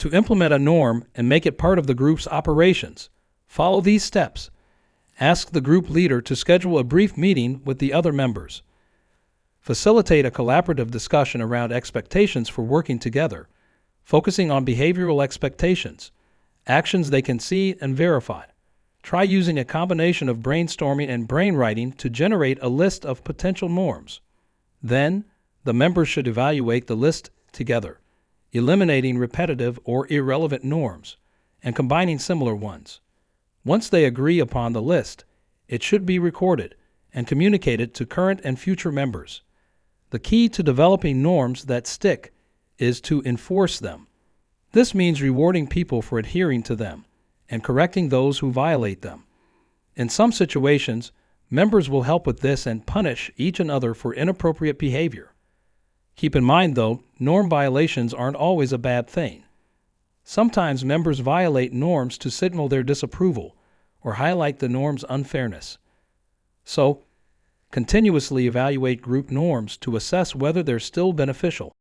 To implement a norm and make it part of the group's operations, follow these steps. Ask the group leader to schedule a brief meeting with the other members. Facilitate a collaborative discussion around expectations for working together, focusing on behavioral expectations, actions they can see and verify. Try using a combination of brainstorming and brainwriting to generate a list of potential norms. Then, the members should evaluate the list together, eliminating repetitive or irrelevant norms and combining similar ones. Once they agree upon the list, it should be recorded and communicated to current and future members. The key to developing norms that stick is to enforce them. This means rewarding people for adhering to them and correcting those who violate them. In some situations, members will help with this and punish each another for inappropriate behavior. Keep in mind, though, norm violations aren't always a bad thing. Sometimes members violate norms to signal their disapproval or highlight the norm's unfairness. So, continuously evaluate group norms to assess whether they're still beneficial.